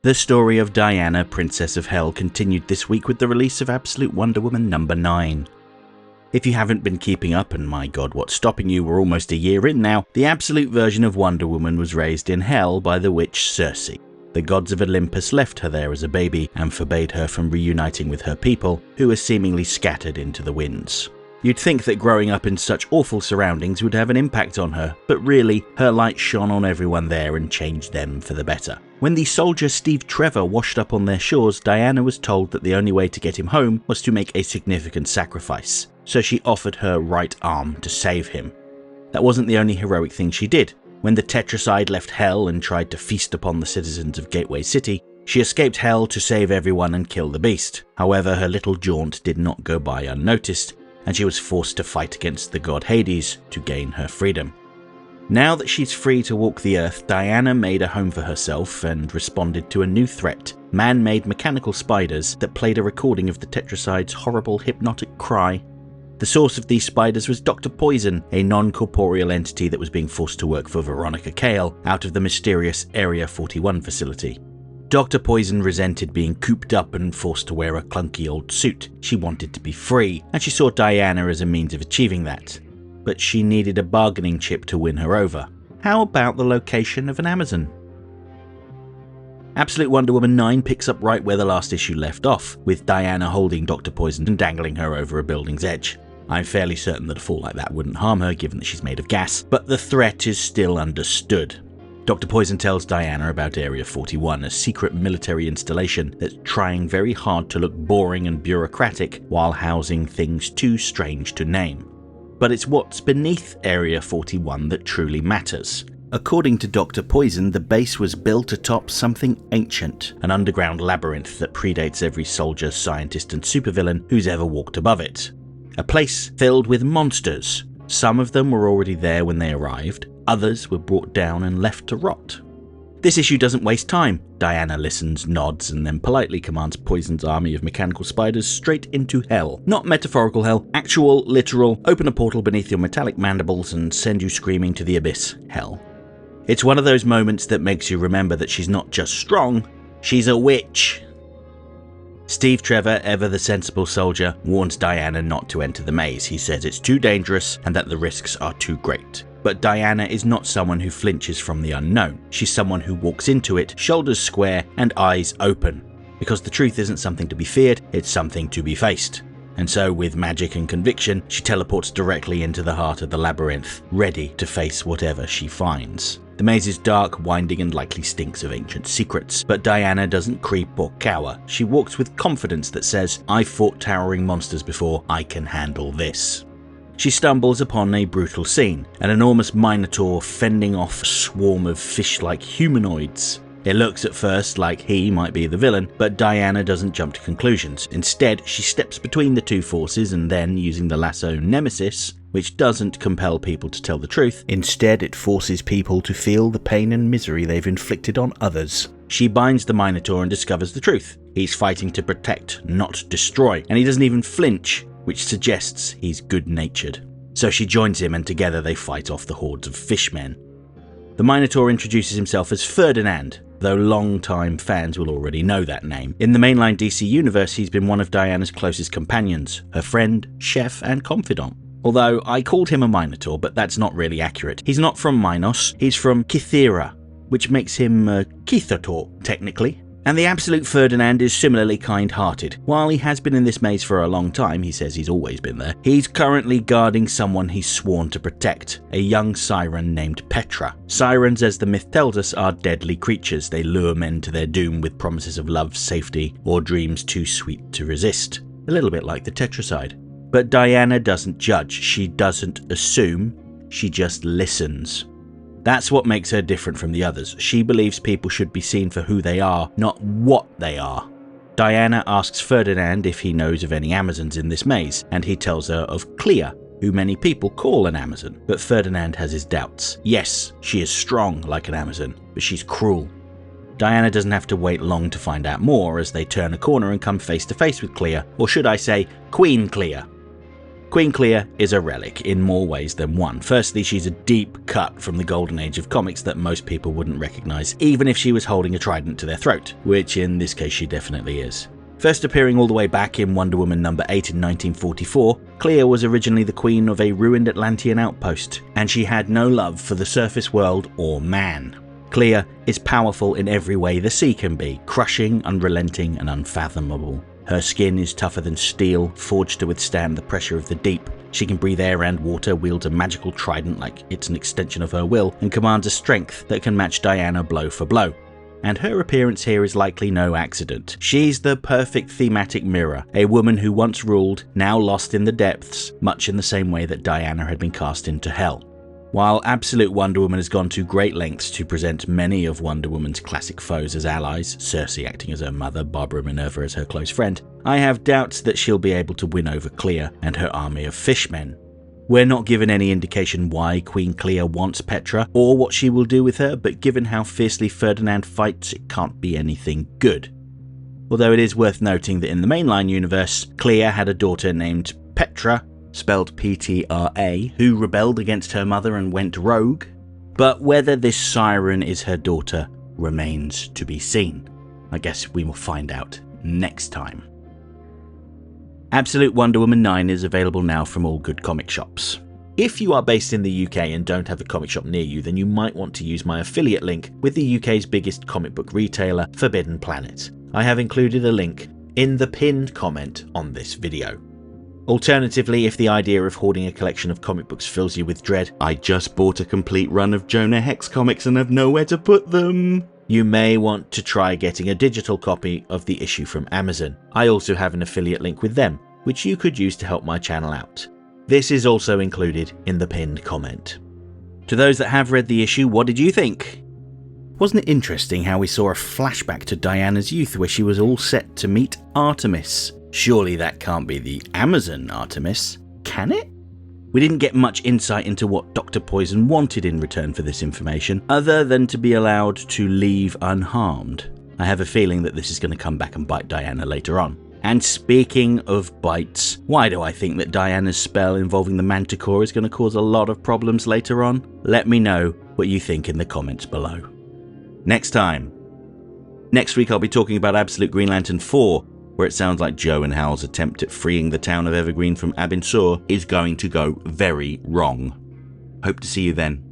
The story of Diana, Princess of Hell, continued this week with the release of Absolute Wonder Woman number 9. If you haven't been keeping up, and my god, what's stopping you, we're almost a year in now, the Absolute version of Wonder Woman was raised in Hell by the witch Circe. The gods of Olympus left her there as a baby and forbade her from reuniting with her people, who were seemingly scattered into the winds. You'd think that growing up in such awful surroundings would have an impact on her, but really, her light shone on everyone there and changed them for the better. When the soldier Steve Trevor washed up on their shores, Diana was told that the only way to get him home was to make a significant sacrifice, so she offered her right arm to save him. That wasn't the only heroic thing she did. When the Tetracide left Hell and tried to feast upon the citizens of Gateway City, she escaped Hell to save everyone and kill the beast. However, her little jaunt did not go by unnoticed, and she was forced to fight against the god Hades to gain her freedom. Now that she's free to walk the earth, Diana made a home for herself and responded to a new threat, man-made mechanical spiders that played a recording of the Tetracide's horrible hypnotic cry. The source of these spiders was Dr. Poison, a non-corporeal entity that was being forced to work for Veronica Cale out of the mysterious Area 41 facility. Dr. Poison resented being cooped up and forced to wear a clunky old suit. She wanted to be free, and she saw Diana as a means of achieving that. But she needed a bargaining chip to win her over. How about the location of an Amazon? Absolute Wonder Woman 9 picks up right where the last issue left off, with Diana holding Dr. Poison and dangling her over a building's edge. I'm fairly certain that a fall like that wouldn't harm her given that she's made of gas, but the threat is still understood. Dr. Poison tells Diana about Area 41, a secret military installation that's trying very hard to look boring and bureaucratic while housing things too strange to name. But it's what's beneath Area 41 that truly matters. According to Dr. Poison, the base was built atop something ancient, an underground labyrinth that predates every soldier, scientist and supervillain who's ever walked above it. A place filled with monsters. Some of them were already there when they arrived, others were brought down and left to rot. This issue doesn't waste time. Diana listens, nods, and then politely commands Poison's army of mechanical spiders straight into hell. Not metaphorical hell, actual, literal, open a portal beneath your metallic mandibles and send you screaming to the abyss hell. It's one of those moments that makes you remember that she's not just strong, she's a witch. Steve Trevor, ever the sensible soldier, warns Diana not to enter the maze. He says it's too dangerous and that the risks are too great. But Diana is not someone who flinches from the unknown. She's someone who walks into it, shoulders square and eyes open. Because the truth isn't something to be feared, it's something to be faced. And so, with magic and conviction, she teleports directly into the heart of the labyrinth, ready to face whatever she finds. The maze is dark, winding, and likely stinks of ancient secrets, but Diana doesn't creep or cower. She walks with confidence that says, "I've fought towering monsters before, I can handle this." She stumbles upon a brutal scene, an enormous minotaur fending off a swarm of fish-like humanoids. It looks at first like he might be the villain, but Diana doesn't jump to conclusions. Instead, she steps between the two forces and then, using the lasso Nemesis, which doesn't compel people to tell the truth, instead it forces people to feel the pain and misery they've inflicted on others. She binds the Minotaur and discovers the truth. He's fighting to protect, not destroy, and he doesn't even flinch, which suggests he's good-natured. So she joins him and together they fight off the hordes of fishmen. The Minotaur introduces himself as Ferdinand, though long-time fans will already know that name. In the mainline DC universe, he's been one of Diana's closest companions, her friend, chef, and confidant. Although I called him a Minotaur, but that's not really accurate. He's not from Minos, he's from Kythera, which makes him a Kythotaur, technically. And the Absolute Ferdinand is similarly kind-hearted. While he has been in this maze for a long time, he says he's always been there, he's currently guarding someone he's sworn to protect, a young siren named Petra. Sirens, as the myth tells us, are deadly creatures. They lure men to their doom with promises of love, safety, or dreams too sweet to resist. A little bit like the Tetracide. But Diana doesn't judge, she doesn't assume, she just listens. That's what makes her different from the others. She believes people should be seen for who they are, not what they are. Diana asks Ferdinand if he knows of any Amazons in this maze, and he tells her of Clea, who many people call an Amazon, but Ferdinand has his doubts. Yes, she is strong like an Amazon, but she's cruel. Diana doesn't have to wait long to find out more as they turn a corner and come face to face with Clea, or should I say, Queen Clea. Queen Clea is a relic in more ways than one. Firstly, she's a deep cut from the golden age of comics that most people wouldn't recognise, even if she was holding a trident to their throat, which in this case she definitely is. First appearing all the way back in Wonder Woman number 8 in 1944, Clea was originally the queen of a ruined Atlantean outpost, and she had no love for the surface world or man. Clea is powerful in every way the sea can be, crushing, unrelenting, and unfathomable. Her skin is tougher than steel, forged to withstand the pressure of the deep. She can breathe air and water, wields a magical trident like it's an extension of her will, and commands a strength that can match Diana blow for blow. And her appearance here is likely no accident. She's the perfect thematic mirror, a woman who once ruled, now lost in the depths, much in the same way that Diana had been cast into hell. While Absolute Wonder Woman has gone to great lengths to present many of Wonder Woman's classic foes as allies, Cersei acting as her mother, Barbara Minerva as her close friend, I have doubts that she'll be able to win over Clea and her army of fishmen. We're not given any indication why Queen Clea wants Petra or what she will do with her, but given how fiercely Ferdinand fights, it can't be anything good. Although it is worth noting that in the mainline universe, Clea had a daughter named Petra, spelled P-T-R-A, who rebelled against her mother and went rogue. But whether this siren is her daughter remains to be seen. I guess we will find out next time. Absolute Wonder Woman 9 is available now from all good comic shops. If you are based in the UK and don't have a comic shop near you, then you might want to use my affiliate link with the UK's biggest comic book retailer, Forbidden Planet. I have included a link in the pinned comment on this video. Alternatively, if the idea of hoarding a collection of comic books fills you with dread, I just bought a complete run of Jonah Hex comics and have nowhere to put them. You may want to try getting a digital copy of the issue from Amazon. I also have an affiliate link with them, which you could use to help my channel out. This is also included in the pinned comment. To those that have read the issue, what did you think? Wasn't it interesting how we saw a flashback to Diana's youth where she was all set to meet Artemis? Surely that can't be the Amazon Artemis, can it? We didn't get much insight into what Dr. Poison wanted in return for this information, other than to be allowed to leave unharmed. I have a feeling that this is going to come back and bite Diana later on. And speaking of bites, why do I think that Diana's spell involving the Manticore is going to cause a lot of problems later on? Let me know what you think in the comments below. Next week I'll be talking about Absolute Green Lantern 4, where it sounds like Joe and Hal's attempt at freeing the town of Evergreen from Abin Sur is going to go very wrong. Hope to see you then.